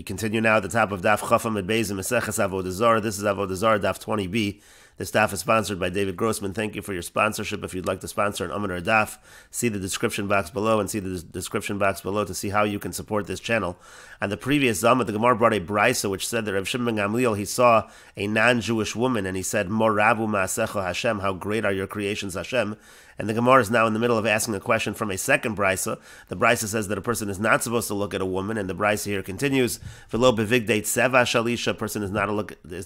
We continue now at the top of Daf 20b Meseches Avodah Zara. This is Avodah Zarah Daf 20b. This daf is sponsored by David Grossman. Thank you for your sponsorship. If you'd like to sponsor an Amud or Daf, see the description box below and see the description box below to see how you can support this channel. On the previous Zama, the Gemara brought a brisa which said that Rav Shimon ben Gamliel, he saw a non-Jewish woman and he said, Moravu ma'asecho Hashem, how great are your creations, Hashem. And the Gemara is now in the middle of asking a question from a second brisa. The brisa says that a person is not supposed to look at a woman, and the brisa here continues, V'lo bevigdei tseva shalisha, a person is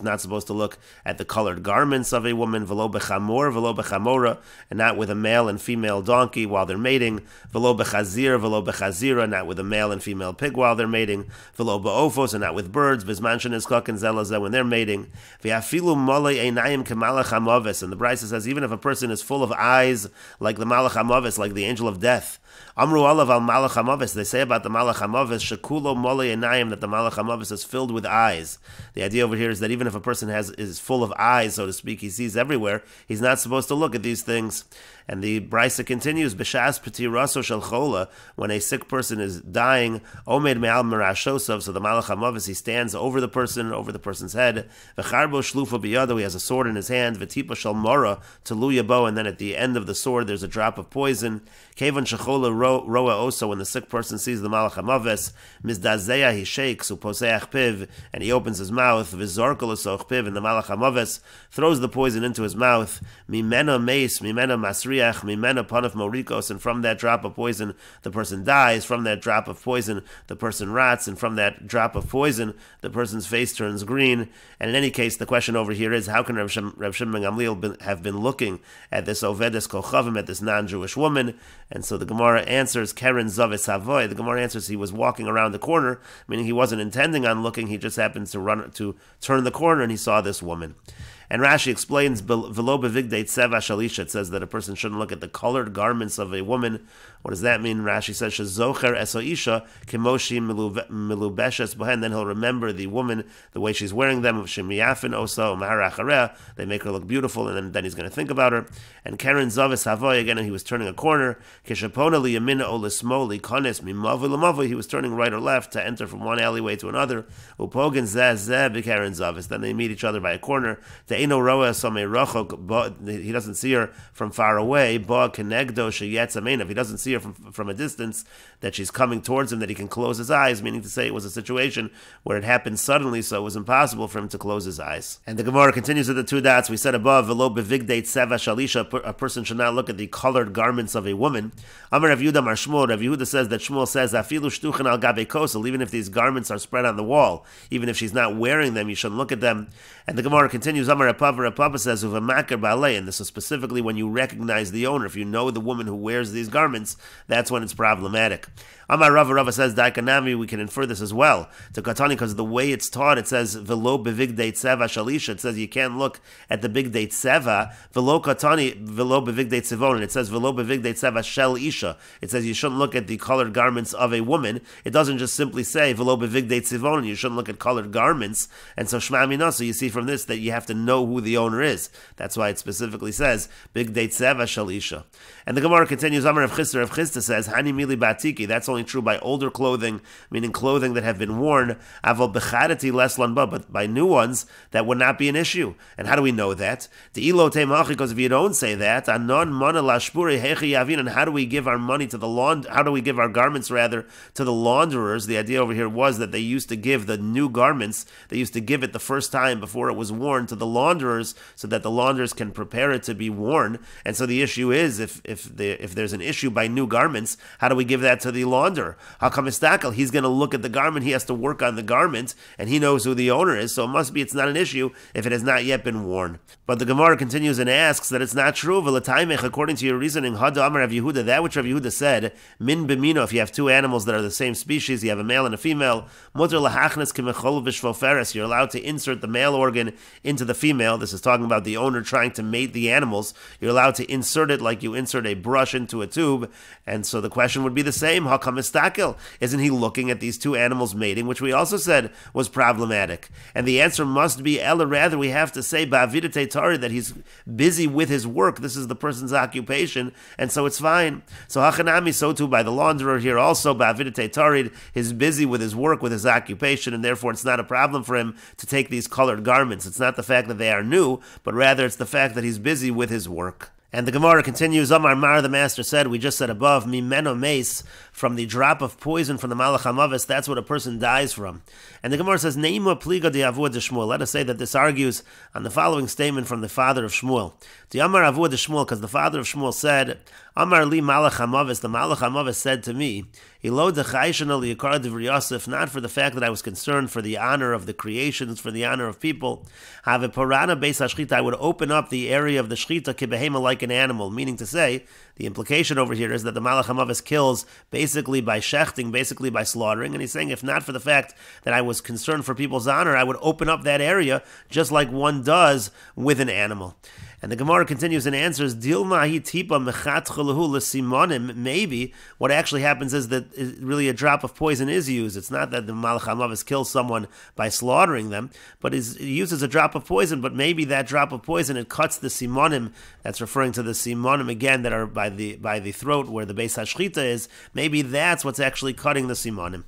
not supposed to look at the colored garments of a woman, V'lo bechamora, and not with a male and female donkey while they're mating, V'lo bechazira, not with a male and female pig while they're mating, V'lo ba'ofos, and not with birds, V'zman shenizkok and zelazeh, when they're mating, V'yafilu molei einayim kemalach hamavis, and the brisa says even if a person is full of eyes, like the Malach HaMavis, like the angel of death. Amru alav al Malach HaMavis, they say about the Malach HaMavis, Shekulo Molei Enayim, that the Malach HaMavis is filled with eyes. The idea over here is that even if a person is full of eyes, so to speak, he sees everywhere, he's not supposed to look at these things. And the brisa continues, B'shas petiraso shel chola, when a sick person is dying, Omed me'al merashosav, so the Malach HaMavis, he stands over the person's head, V'charbo shlufa biyado, he has a sword in his hand, V'tipa shel mora, teluya bo, and then at the end of the sword there's a drop of poison. Kevan shechola roa oso, when the sick person sees the Malach HaMavis, Mizdazeya, he shakes, uposeach piv, and he opens his mouth, V'zorkel esoch piv, and the Malach HaMavis throws the poison into his mouth, Mimena meis, Mimena masri, mimena panaf morikos, and from that drop of poison the person dies, from that drop of poison the person rots, and from that drop of poison the person's face turns green. And in any case, the question over here is, how can Rav Shimon ben Gamliel have been looking at this Ovedes Kochavim, at this non-Jewish woman? And so the Gemara answers, Keren Zavis Havoy, the Gemara answers he was walking around the corner, meaning he wasn't intending on looking, he just happened to turn the corner and he saw this woman. And Rashi explains, V'lo bevigdei tseva shalisha, it says that a person shouldn't look at the colored garments of a woman. What does that mean? Rashi says, Shezocher eso isha kemoshi milubeshes bohen, then he'll remember the woman, the way she's wearing them, shemiyafin oso maharachareh, they make her look beautiful, and then he's going to think about her. And Keren zavis havoy, again, he was turning a corner, keshapona liyamina o lismoli kones mimavu lamavu, he was turning right or left to enter from one alleyway to another. Upogen zeh zeh b'keren zavis, then they meet each other by a corner. He doesn't see her from far away. If he doesn't see her from a distance, that she's coming towards him, that he can close his eyes, meaning to say it was a situation where it happened suddenly, so it was impossible for him to close his eyes. And the Gemara continues with the two dots. We said above, a person should not look at the colored garments of a woman. Amar Rav Yehuda Mar Shmuel, Rav Yehuda says that Shmuel says, Afilu shtuchen al gabe kosel, even if these garments are spread on the wall, even if she's not wearing them, you shouldn't look at them. And the Gemara continues, Amar Rapapa says, Uvamakar balei, and this is specifically when you recognize the owner. If you know the woman who wears these garments, that's when it's problematic. Amar Rava says, Daikanami, we can infer this as well to Katani, because the way it's taught, it says, V'lo bevigdei tseva shalisha, it says you can't look at the bigdei tseva, V'lo Katani, V'lo bevigdei tzivon, and it says, V'lo bevigdei tseva shel isha, it says you shouldn't look at the colored garments of a woman. It doesn't just simply say, V'lo bevigdei tzivon, you shouldn't look at colored garments. And so Shema Mina, so you see from this that you have to know who the owner is. That's why it specifically says, bigdei tseva shalisha. And the Gemara continues, Amar Rav Chisda says, Hani mili batiki, that's only true by older clothing, meaning clothing that have been worn, avol bechadati les lanba, but by new ones, that would not be an issue. And how do we know that? Because if you don't say that, anon mana lashpuri hechi yavin, and how do we give our money to the how do we give our garments rather to the launderers? The idea over here was that they used to give the new garments, they used to give it the first time before it was worn to the launderers, so that the launderers can prepare it to be worn. And so the issue is, if there's an issue by new garments, how do we give that to the launderer? Hakamistakel, he's going to look at the garment, he has to work on the garment, and he knows who the owner is, so it must be it's not an issue if it has not yet been worn. But the Gemara continues and asks that it's not true. According to your reasoning, Hada Amar Rav Yehuda, that which Rav Yehuda said, Min b'mino, if you have two animals that are the same species, you have a male and a female, Mutter lahachnes k'mechol v'shvoferes, you're allowed to insert the male organ into the female female. This is talking about the owner trying to mate the animals. You're allowed to insert it like you insert a brush into a tube. And so the question would be the same. Hakam istakel? Isn't he looking at these two animals mating, which we also said was problematic? And the answer must be ella. Rather, we have to say ba'avida teitari, that he's busy with his work. This is the person's occupation, and so it's fine. So hachanami, so too by the launderer here also ba'avida teitari, he's busy with his work, with his occupation, and therefore it's not a problem for him to take these colored garments. It's not the fact that they are new, but rather it's the fact that he's busy with his work. And the Gemara continues, Amar Mar, the master said, we just said above, mimeno mace, from the drop of poison from the malach hamavis, that's what a person dies from. And the Gemara says, Neima pliga di Avodah Shmuel. Let us say that this argues on the following statement from the father of Shmuel. Di Amar Avodah Shmuel, because the father of Shmuel said, Amar li malach hamavis, the malach hamavis said to me, Ilo dechaishana liyakar divrei Yosef, not for the fact that I was concerned for the honor of the creations, for the honor of people. Have a parana beis hashchita, I would open up the area of the shchita kibehema like an animal, meaning to say, the implication over here is that the malach hamavis kills basically by shechting, basically by slaughtering, and he's saying if not for the fact that I was concerned for people's honor, I would open up that area just like one does with an animal. And the Gemara continues and answers, maybe what actually happens is that really a drop of poison is used. It's not that the malach hamavis kills someone by slaughtering them, but it uses a drop of poison, but maybe that drop of poison, it cuts the simonim, that's referring to the simonim again that are by the throat where the beis hashchita is, maybe that's what's actually cutting the simonim.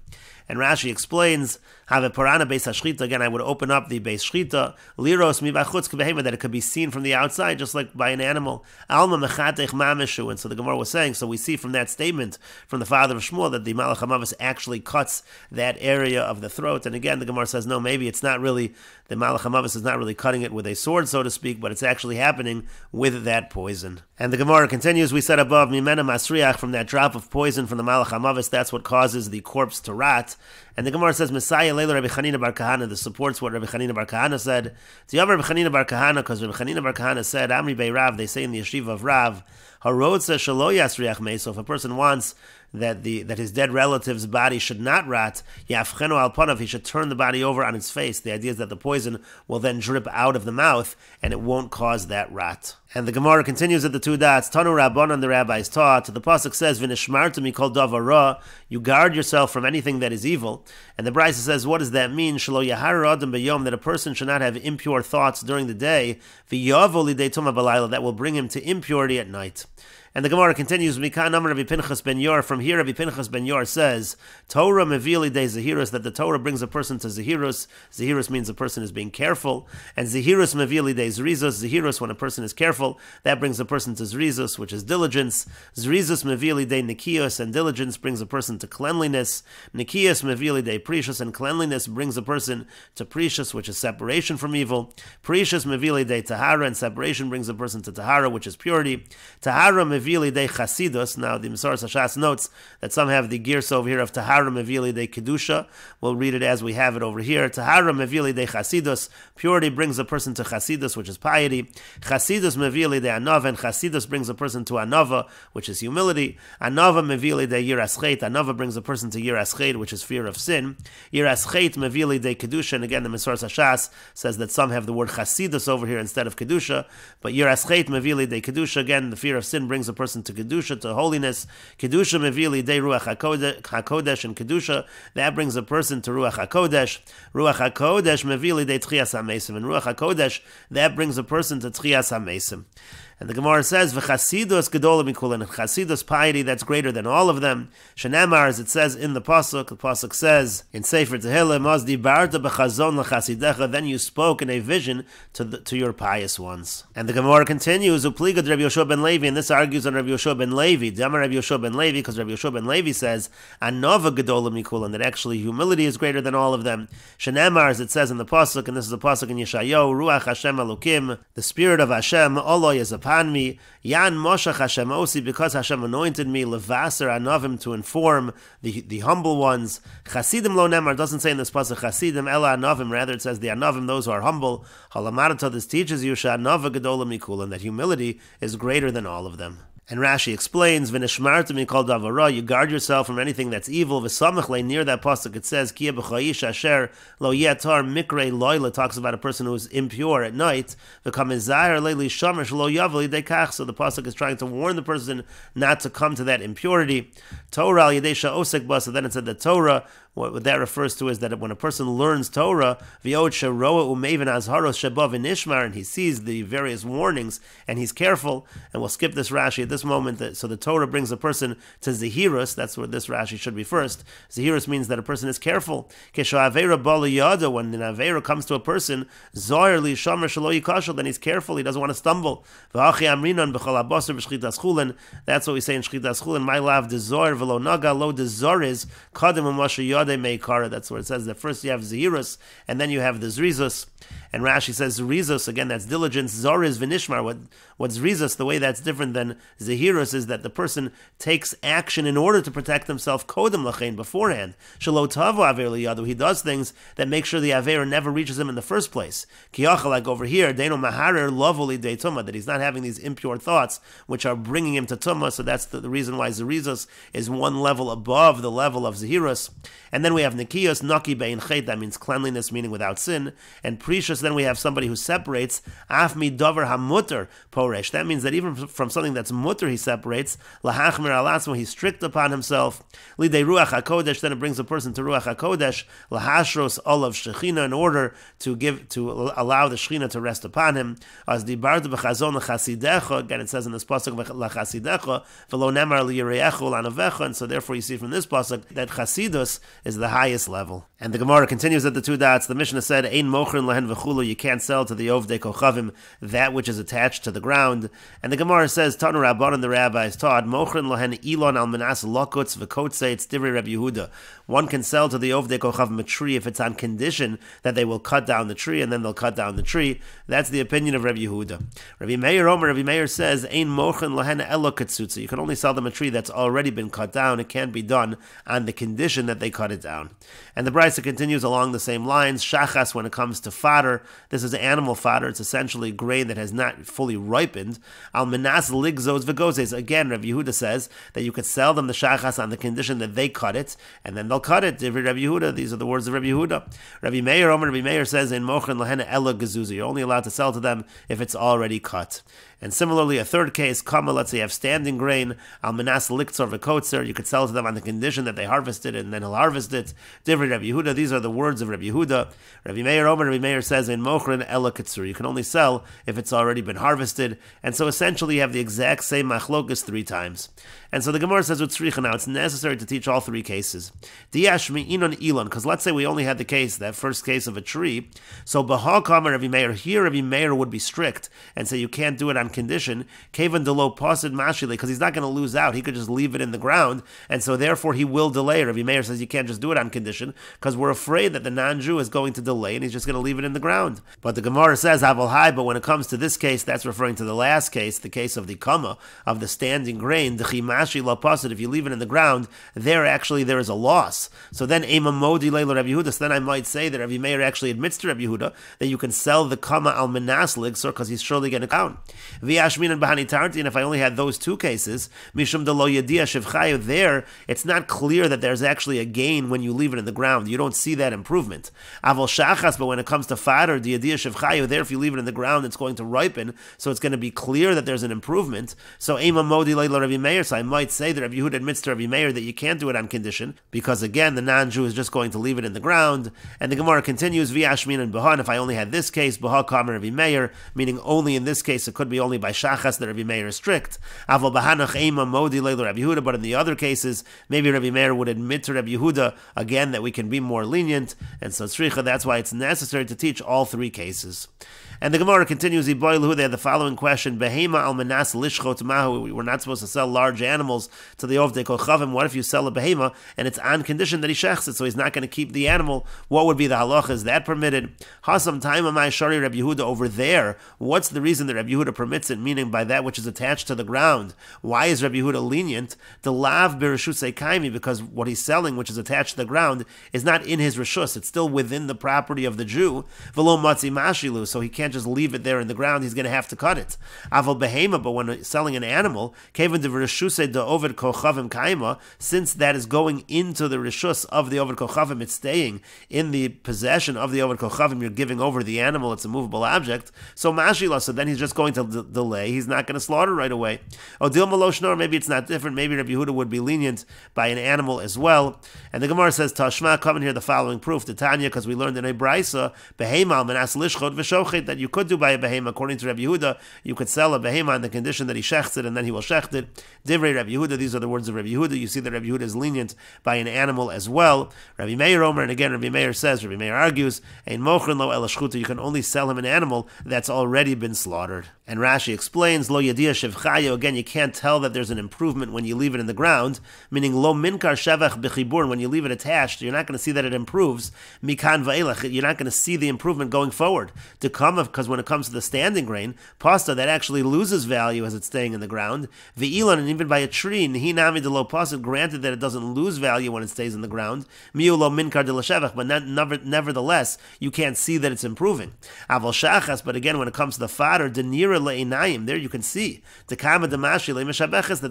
And Rashi explains, have a parana beis hashchita, again, I would open up the beis shchita, liros mivachutz kebehema, that it could be seen from the outside, just like by an animal. Alma mechatech mamishu. And so the Gemara was saying, so we see from that statement from the father of Shmuel that the malach hamavis actually cuts that area of the throat. And again, the Gemara says, no, maybe it's not really, the malach hamavis is not really cutting it with a sword, so to speak, but it's actually happening with that poison. And the Gemara continues, we said above, mimena masriach, from that drop of poison from the malach hamavis, that's what causes the corpse to rot. And the Gemara says, Messiah Leila Rabbi Chanina bar Kahana, this supports what Rabbi Chanina bar Kahana said. To Rabbi Chanina bar Kahana, because Rabbi Chanina bar Kahana said, Amri Bei Rav, they say in the yeshiva of Rav, Harotza Shalo Yasriach Mei, so if a person wants that his dead relative's body should not rot, Yafchenu al Panav, he should turn the body over on its face. The idea is that the poison will then drip out of the mouth, and it won't cause that rot. And the Gemara continues at the two dots. Tanu Rabbanan, the rabbis taught. The pasuk says, "V'nishmartu mikol davar ra." You guard yourself from anything that is evil. And the Brisa says, what does that mean? Shelo yahar adam b'yom, that a person should not have impure thoughts during the day. V'yavo lidei tuma b'layla, that will bring him to impurity at night. And the Gemara continues, Mikan Amar Rabbi Pinchas ben Yor. From here, Rabbi Pinchas ben Yor says, Torah mevili de zahirus, that the Torah brings a person to zahirus. Zahirus means a person is being careful. And zahirus mevili de zrizus. Zahirus, when a person is careful, that brings a person to zrizus, which is diligence. Zrizus mevili de nikios, and diligence brings a person to cleanliness. Nikios mevili de precious, and cleanliness brings a person to precious, which is separation from evil. Precious mevili de tahara, and separation brings a person to tahara, which is purity. Tahara mevili de chasidus. Now the Meseches Hashas notes that some have the gears over here of Tahara mevili de kedusha. We'll read it as we have it over here. Tahara mevili de chasidus. Purity brings a person to chasidus, which is piety. Chasidus mevili de anava, and chasidus brings a person to anava, which is humility. Anava mevili de yiras chet. Anava brings a person to yiras chet, which is fear of sin. Yiras chet mevili de kedusha. And again, the Meseches Hashas says that some have the word chasidus over here instead of kedusha, but yiras chet mevili de kedusha. Again, the fear of sin brings a person to kedusha, to holiness. Kedusha mevili de ruach hakodesh, and kedusha, that brings a person to ruach hakodesh. Ruach hakodesh mevili de tchias hamesim, and ruach hakodesh, that brings a person to tchias hamesim. And the Gemara says, "V'chasidus gedola mikulan," and chasidus piety that's greater than all of them. Shenamar, as it says in the pasuk says in Sefer Tehillim, "Maz dibarta b'chazon l'chasidecha," then you spoke in a vision to your pious ones. And the Gemara continues, "Upligad Rabbi Yoshua ben Levi," and this argues on Rabbi Yoshua ben Levi. Damar Rabbi Yoshua ben Levi, because Rabbi Yoshua ben Levi says, "Anova gedola mikulan," that actually humility is greater than all of them. Shenamar, as it says in the pasuk, and this is a pasuk in Yeshayahu, "Ruach Hashem Elokim," the Spirit of Hashem, Oloi is upon me, Yan Moshach Hashem Osi, because Hashem anointed me, Levaser Anavim, to inform the humble ones. Chasidim lo nemar, doesn't say in this pasuk Chasidim Ela Anavim, rather it says the Anavim, those who are humble. Halamarata, this teaches you Sha'anava Gedola Mikulan, that humility is greater than all of them. And Rashi explains, "V'nishmartem mikol davara," you guard yourself from anything that's evil. V'samachle, near that pasuk it says, "Kia b'chayish asher lo yetar mikre loyla," talks about a person who is impure at night. V'kamizayir leili shamash lo yavli dekach. So the pasuk is trying to warn the person not to come to that impurity. Torah al yedesha osek ba. So then it said that Torah, what that refers to is that when a person learns Torah, v'yod sheroa umeven azharos sheba v'nishmar, and he sees the various warnings and he's careful. And we'll skip this Rashi at this moment. So the Torah brings a person to zehirus. That's where this Rashi should be first. Zehirus means that a person is careful. Kesha bala yada, when an avera comes to a person, zoyer li shamer shelo yikashel, then he's careful. He doesn't want to stumble. V'achi amrinan b'chol habasar b'shchitas chulin. That's what we say in shchitas chulin. My lav de zoyer v'lo naga lo de zoriz kadim u'masha yada meikara. That's where it says that first you have zehirus and then you have the zrizus. And Rashi says zrizus, again, that's diligence. Zoriz v'nishmar. What's zrizus, the way that's different than zehirus, is that the person takes action in order to protect himself kodem lachein, beforehand. Shelo tavo aver liyadu. He does things that make sure the aver never reaches him in the first place. Kiyacha, like over here, deino maharer lovoli de tumah, that he's not having these impure thoughts which are bringing him to tumah. So that's the reason why zerizus is one level above the level of zehirus. And then we have nikiyos naki bein chet, that means cleanliness, meaning without sin. And precious, then we have somebody who separates af mi davar hamuter poresh. That means that even from something that's mutter he separates. Lahachmer alatzmo, he's strict upon himself. Lidei ruach hakodesh, then it brings a person to ruach hakodesh. Lahashros olav shechina, in order to allow the shechina to rest upon him. As dibartu b'chazon l'chasidecha, again it says in this pasuk l'chasidecha v'lo nemar liyireyechu l'anavecha, and so therefore you see from this pasuk that chasidus is the highest level. And the Gemara continues at the two dots. The Mishnah said, "Ein mochrin lahen v'chulu," you can't sell to the ovdei kochavim that which is attached to the ground. And the Gemara says, Tanu Rabbanan, the rabbis taught, mochrin lahen ilon al menas lokutz v'kotzei, it's divrei Rabbi Yehuda. One can sell to the ovdei kochavim a tree if it's on condition that they will cut down the tree, and then they'll cut down the tree. That's the opinion of Rabbi Yehuda. Rabbi Meir says, Ein mochrin lahen elo katzutza. You can only sell them a tree that's already been cut down. It can't be done on the condition that they cut it down. And the Brisa continues along the same lines. Shachas, when it comes to fodder, this is animal fodder. It's essentially grain that has not fully ripened. Al menas ligzos v'gozes. Again, Rabbi Yehuda says that you could sell them the shachas on the condition that they cut it, and then they'll cut it. Rabbi Yehuda, these are the words of Rabbi Yehuda. Rabbi Meir says, in mochen lahena ela gezuza. You're only allowed to sell to them if it's already cut. And similarly, a third case, kama, let's say you have standing grain, al menas liktzor v'kotzer, you could sell to them on the condition that they harvest it, and then he'll harvest it. Divrei Rabbi Yehuda, these are the words of Rabbi Yehuda. Rabbi Meir says, in mochrin ela kitzur, you can only sell if it's already been harvested. And so essentially you have the exact same machlokas three times. And so the Gemara says with tzricha, now it's necessary to teach all three cases. Diashmi inon ilon, because let's say we only had the case, that first case of a tree. So b'ha kama Rabbi Meir, here Rabbi Meir would be strict and say you can't do it on condition. Kevan delo pasid mashile, because he's not going to lose out. He could just leave it in the ground, and so therefore he will delay. Rabbi Meir says you can't just do it on condition because we're afraid that the non-Jew is going to delay and he's just going to leave it in the ground. But the Gemara says aval hai. But when it comes to this case, that's referring to the last case, the case of the kama, of the standing grain. If you leave it in the ground, there is a loss. So then Ema Modi Leila Rabbi Yehuda. So then I might say that Rabbi Meir actually admits to Rabbi Yehuda that you can sell the kama al menas ligsor because he's surely going to count. V'yashmin and bahani tarti. And if I only had those two cases, mishum de lo yadia shivchayu, there it's not clear that there's actually a gain when you leave it in the ground. You don't see that improvement. Avol shachas. But when it comes to fodder, the yadia shivchayu, there if you leave it in the ground, it's going to ripen. So it's going to be clear that there's an improvement. So Ema Modi Leila Rabbi Meir. So I might say that Rabbi Yehuda admits to Rabbi Meir that you can't do it on condition, because again, the non-Jew is just going to leave it in the ground. And the Gemara continues, V'yashmin and Bahan, if I only had this case, Baha Kamer Rabbi Meir, meaning only in this case, it could be only by Shachas that Rabbi Meir is strict. Aval Bahanach Ema Modi Leila Rabbi Yehuda, but in the other cases, maybe Rabbi Meir would admit to Rabbi Yehuda, again, that we can be more lenient, and so Tzricha, that's why it's necessary to teach all three cases. And the Gemara continues, they had the following question, Behema al menas lishchot mahu, we're not supposed to sell large animals to the ovdei kochavim. What if you sell a behema and it's on condition that he shechs it, so he's not going to keep the animal? What would be the halacha? Is that permitted? Hasam time amai shari Rabbi Yehuda, over there, what's the reason that Rabbi Yehuda permits it, meaning by that which is attached to the ground? Why is Rabbi Yehuda lenient? The lav bereshusei kaimi, because what he's selling, which is attached to the ground, is not in his reshus, it's still within the property of the Jew. V'lo matzi mashilu, so he can't just leave it there in the ground. He's going to have to cut it. Aval behema, but when selling an animal, since that is going into the rishus of the Oved Kochavim, it's staying in the possession of the Oved Kochavim, you're giving over the animal, it's a movable object. So mashila, so then he's just going to delay. He's not going to slaughter right away. Odil Maloshnor, maybe it's not different. Maybe Rabbi Yehuda would be lenient by an animal as well. And the Gemara says, Tashma, come in here the following proof, the Tanya, because we learned in a Braisa, Behema, Menas Lishchot V'Shochet, that you could do by a Behema. According to Rabbi Yehuda, you could sell a Behema on the condition that he shechts it, and then he will shecht it. Divrei Rabbi Yehuda, these are the words of Rabbi Yehuda. You see that Rabbi Yehuda is lenient by an animal as well. Rabbi Meir Omer, and again Rabbi Meir says, Rabbi Meir argues, Ein mochrin lo el shchuta, you can only sell him an animal that's already been slaughtered. And Rashi explains, Lo Yadia Shevchayo, again, you can't tell that there's an improvement when you leave it in the ground, meaning Lo Minkar Shevach B'chibur, when you leave it attached, you're not going to see that it improves. Mikan Va'elach, you're not going to see the improvement going forward. To come, because when it comes to the standing grain, pasta, that actually loses value as it's staying in the ground. Ve'ilan, and even by a tree, Nihi Nami de Lo Pasa, granted that it doesn't lose value when it stays in the ground. Miu Lo Minkar de La Shevach, but nevertheless, you can't see that it's improving. Aval Shachas, but again, when it comes to the fodder, Denira Le'inayim, there you can see that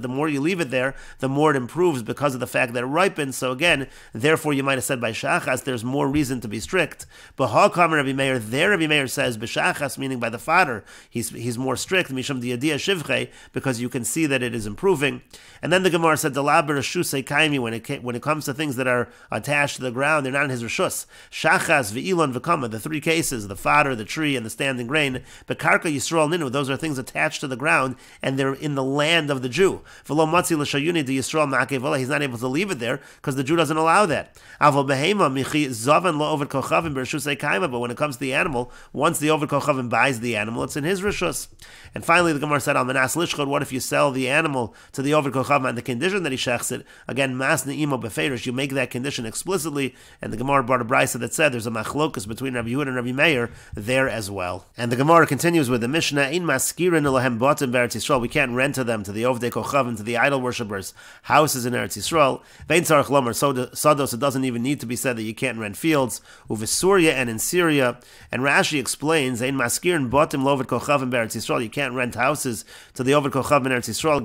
the more you leave it there, the more it improves because of the fact that it ripens. So again, therefore you might have said by Shachas, there's more reason to be strict. But Ha'kam Rabbi Meir, there Rabbi Meir says, B'Shachas, meaning by the fodder, he's more strict, Misham Diyadia Shivchei, because you can see that it is improving. And then the Gemara said, Dalaber Reshusei Kaimi, when it comes to things that are attached to the ground, they're not in his Reshus. Shachas, Ve'ilon, V'kama, the three cases, the fodder, the tree, and the standing grain, Bekarka Yisrael Ninu, those are things attached to the ground, and they're in the land of the Jew. He's not able to leave it there, because the Jew doesn't allow that. But when it comes to the animal, once the Oved Kochavim buys the animal, it's in his Rishus. And finally, the Gemara said, what if you sell the animal to the Oved Kochavim on the condition that he shechs it? Again, mas ne'imo beferish, you make that condition explicitly, and the Gemara brought a brisa that said there's a machlokus between Rabbi Yehuda and Rabbi Meir there as well. And the Gemara continues with the Mishnah, we can't rent to them, to the Ovdei Kochavim, to the idol worshippers, houses in Eretz Yisrael. Sados, it doesn't even need to be said that you can't rent fields. Uvesuria, and in Syria. And Rashi explains, you can't rent houses to the Oved Kochavim in Eretz Yisrael.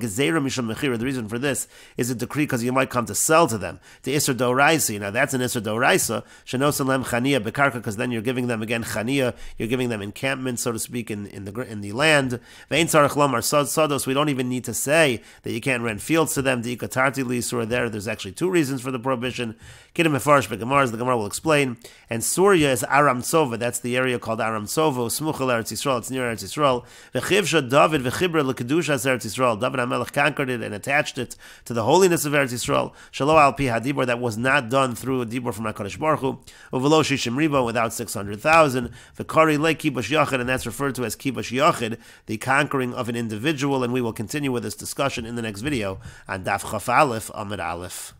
The reason for this is a decree because you might come to sell to them. To Isser Doraisa, now that's an Isser Doraisa, Shenosalem Chaniya Bekarka, because then you're giving them again Chaniya, you're giving them encampment, so to speak, in the land. Ve'in Tzarech Lomar Sados, we don't even need to say that you can't rent fields to them. Deikatarti Lisur, there's actually two reasons for the prohibition. Kiddim Mefarish Begemars, the Gemara will explain. And Surya is Aram Sova, that's the area called Aram Sova, Smuchel Eretz Yisrael, it's near Eretz Yisrael. V'chivsha David v'chibra l'kedushas Eretz Yisrael, David HaMelech conquered it and attached it to the holiness of Eretz Yisrael. Shalo al pi hadibor, that was not done through a dibor from HaKadosh Baruch Hu. Uvelo shishim ribo, without 600,000. V'kari le kibush yachid, and that's referred to as kibush yachid, the conquering of an individual. And we will continue with this discussion in the next video on Daf Chaf Aleph Amud Aleph.